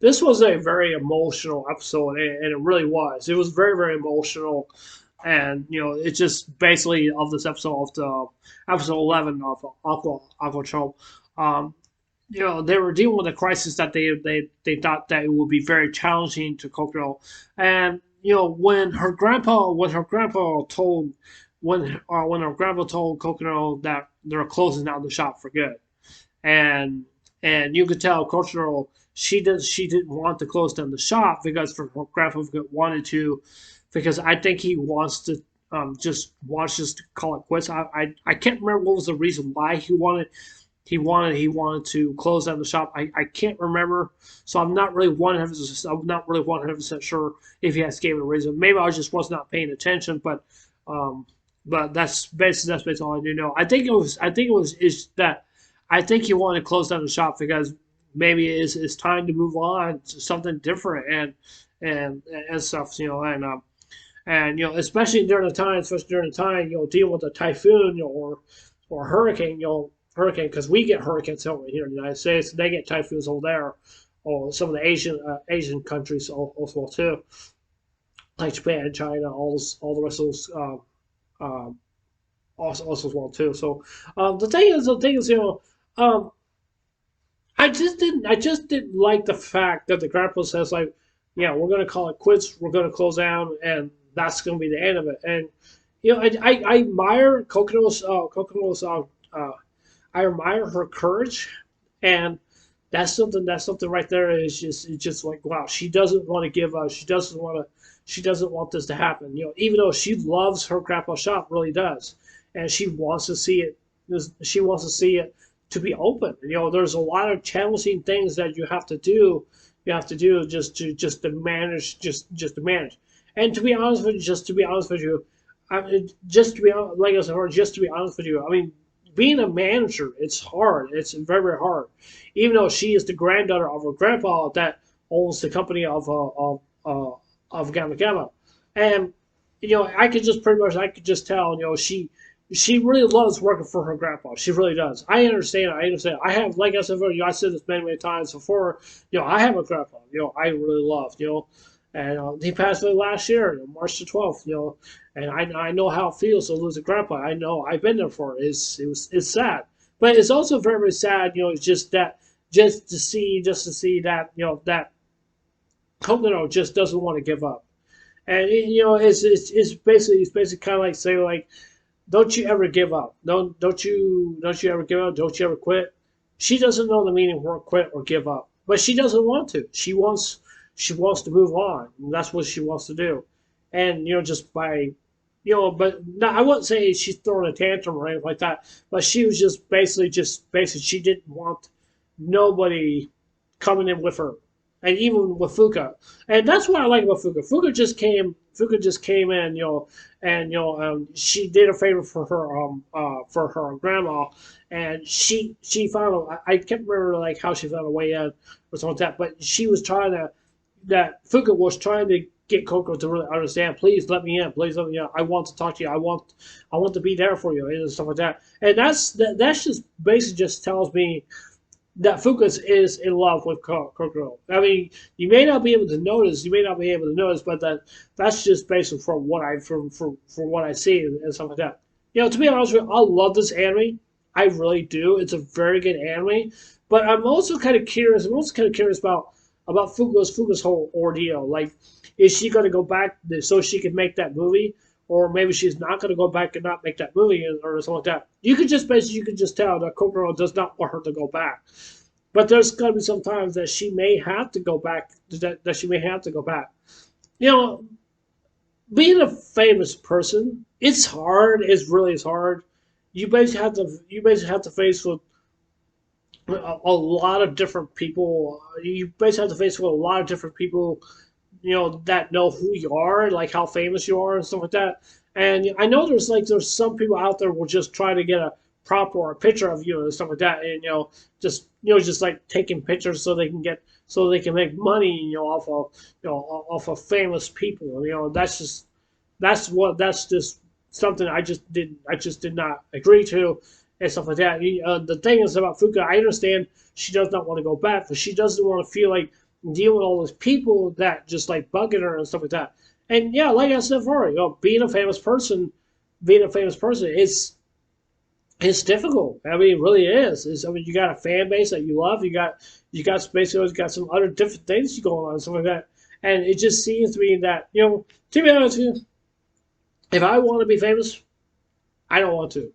this was a very emotional episode, and it really was. It was very, very emotional, and it's just basically of this episode of the episode 11 of Aquatope. Um, they were dealing with a crisis that they thought that it would be very challenging to Kokoro, and when her grandpa told Kokoro that they're closing down the shop for good, and you could tell cultural she didn't want to close down the shop because her grandpa wanted to, because I think he wants to just wants us to call it quits. I can't remember what was the reason why he wanted to close down the shop. I can't remember, so I'm not really 100% sure if he has gave a reason. Maybe I just was not paying attention, um, but that's basically all I do know. I think it was is that I think he wanted to close down the shop because maybe it's time to move on to something different and stuff, and especially during the time, dealing with a typhoon, or hurricane, because we get hurricanes over here in the United States. They get typhoons over there, or some of the Asian countries also too, like Japan, China, all the rest of those also as well too. So the thing is, I just didn't like the fact that the grandpa says like, yeah, we're gonna call it quits, we're gonna close down, and that's gonna be the end of it. And I admire Kokono's I admire her courage, and that's something right there is just it's just like wow, she doesn't want to give up. She doesn't want this to happen. Even though she loves her grandpa shop, really does, and she wants to see it. She wants to see it to be open. There's a lot of challenging things that you have to do. You have to do just to manage, just to manage. And to be honest with you, just to be honest with you, just to be like I said, just to be honest with you, I mean, being a manager, it's hard. It's very, very hard. Even though she is the granddaughter of her grandpa that owns the company of Gamma Gamma, and I could just tell, she really loves working for her grandpa. She really does. I understand. I understand. I have, like I said, I said this many, many times before. I have a grandpa. I really love. And he passed away last year, March the 12th. And I know how it feels to lose a grandpa. I know I've been there for it. It's sad, but it's also very, very sad. It's just that just to see that that Coconut just doesn't want to give up. And it's basically kind of like saying like, don't you ever give up. Don't you ever give up. Don't you ever quit. She doesn't know the meaning of quit or give up, but she doesn't want to. She wants to move on. And that's what she wants to do. And just by but no, I wouldn't say she's throwing a tantrum or anything like that. But she was just basically she didn't want nobody coming in with her, and even with Fuka, and that's what I like about Fuka. Fuka just came in, and she did a favor for her grandma, and she found I can't remember like how she found a way in or something like that, but she was trying to that Fuka was trying to get Coco to really understand. Please let me in. Please let me in. I want to talk to you. I want to be there for you and stuff like that. And that's just basically just tells me that Fukas is in love with Kokoro. I mean, you may not be able to notice, but that's just basically from what from what I see and stuff like that. To be honest with you, I love this anime. I really do. It's a very good anime. But I'm also kind of curious. I'm also kind of curious about Fuka's whole ordeal. Like, is she going to go back so she can make that movie? Or maybe she's not going to go back and not make that movie or something like that. You could just tell that Kokoro does not want her to go back. But there's going to be some times that she may have to go back. That she may have to go back. You know, being a famous person, it's hard. It's really is hard. You basically have to face with a lot of different people. You basically have to face with a lot of different people, that know who you are, like how famous you are and stuff like that. And I know there's some people out there will just try to get a prop or a picture of you and stuff like that, and just like taking pictures so they can make money, off of famous people. That's just something I just did not agree to and stuff like that. The thing is about Fuka, I understand she does not want to go back, but she doesn't want to feel like dealing with all those people that just like bugging her and stuff like that. And yeah, like I said before, being a famous person, it's difficult. I mean, it really is. I mean, you got a fan base that you love. You got basically got some other different things going on and stuff like that. And it just seems to me that to be honest with you, if I want to be famous, I don't want to.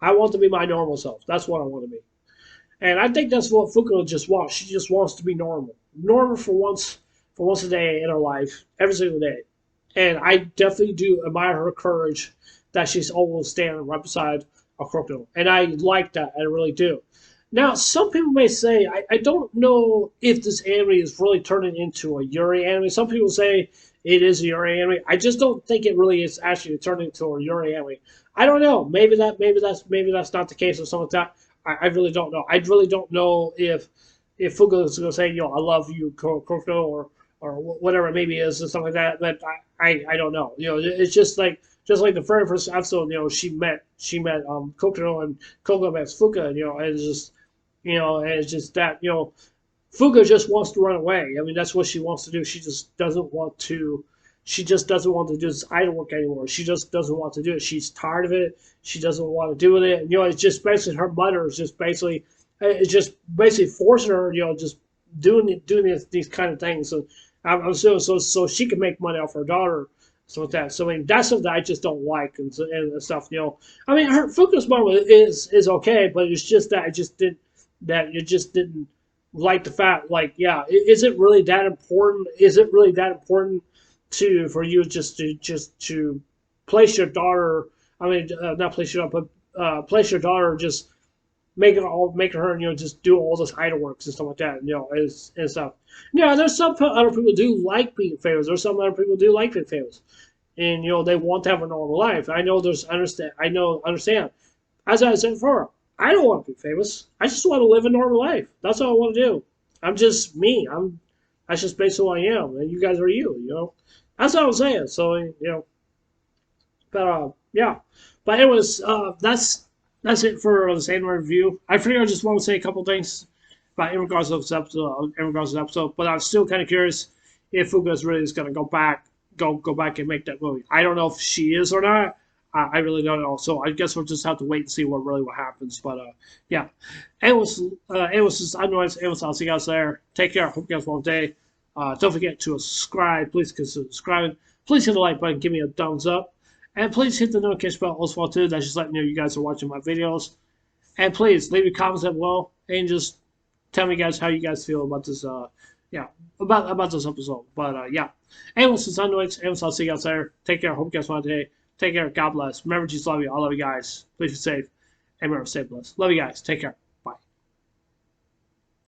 I want to be my normal self. That's what I want to be. And I think that's what Fuko just wants. She just wants to be normal, normal for once a day in her life, every single day. And I definitely do admire her courage that she's always standing right beside a crocodile. And I like that. I really do. Now, some people may say, I don't know if this anime is really turning into a Yuri anime. Some people say it is a Yuri anime. I just don't think it really is actually turning into a Yuri anime. I don't know. Maybe that's not the case or something like that. I really don't know. I really don't know if Fugo is going to say, I love you, Crocodile, or whatever it maybe is, or something like that. But I don't know. It's just like the very first episode. She met Crocodile, and Crocodile met Fuka. And it's just and it's just that Fuga just wants to run away. I mean, that's what she wants to do. She just doesn't want to. She just doesn't want to do this idol work anymore. She just doesn't want to do it. She's tired of it. She doesn't want to do with it. It's just basically her mother is just basically, it's just basically forcing her, just doing these kind of things. So I'm assuming so she can make money off her daughter, so with that. So I mean, that's something I just don't like and stuff. I mean, her Fuku's mom is okay, but it's just that it just didn't like the fact, like, yeah, is it really that important? Is it really that important for you just to place your daughter? I mean, not place your daughter, but place your daughter, just making her, just do all this idol works and stuff like that, and stuff. Yeah, there's some other people do like being famous. There's some other people do like being famous, and they want to have a normal life. I know understand. As I said before, I don't want to be famous. I just want to live a normal life. That's all I want to do. I'm just me. That's just basically who I am, and you guys are you. That's what I'm saying. So but yeah. But anyways, that's it for this anime review. I figured I just want to say a couple things about in regards to this episode. But I'm still kind of curious if Fuga's really is going to go back and make that movie. I don't know if she is or not. I really don't know. So I guess we'll just have to wait and see what happens. But yeah. Anyways, I'll see you guys there. Take care. Hope you guys have a wonderful day. Don't forget to subscribe. Please consider subscribing. Please hit the like button. Give me a thumbs up. And please hit the notification bell also too. That's just letting me know you guys are watching my videos. And please leave your comments down below and just tell me guys how you guys feel about this about this episode. But yeah. Anyways, it's Unnoids. Anyways, I'll see you guys there. Take care. Hope you guys want today. Take care. God bless. Remember, Jesus love you. I love you guys. Please be safe. And remember, stay blessed. Love you guys. Take care.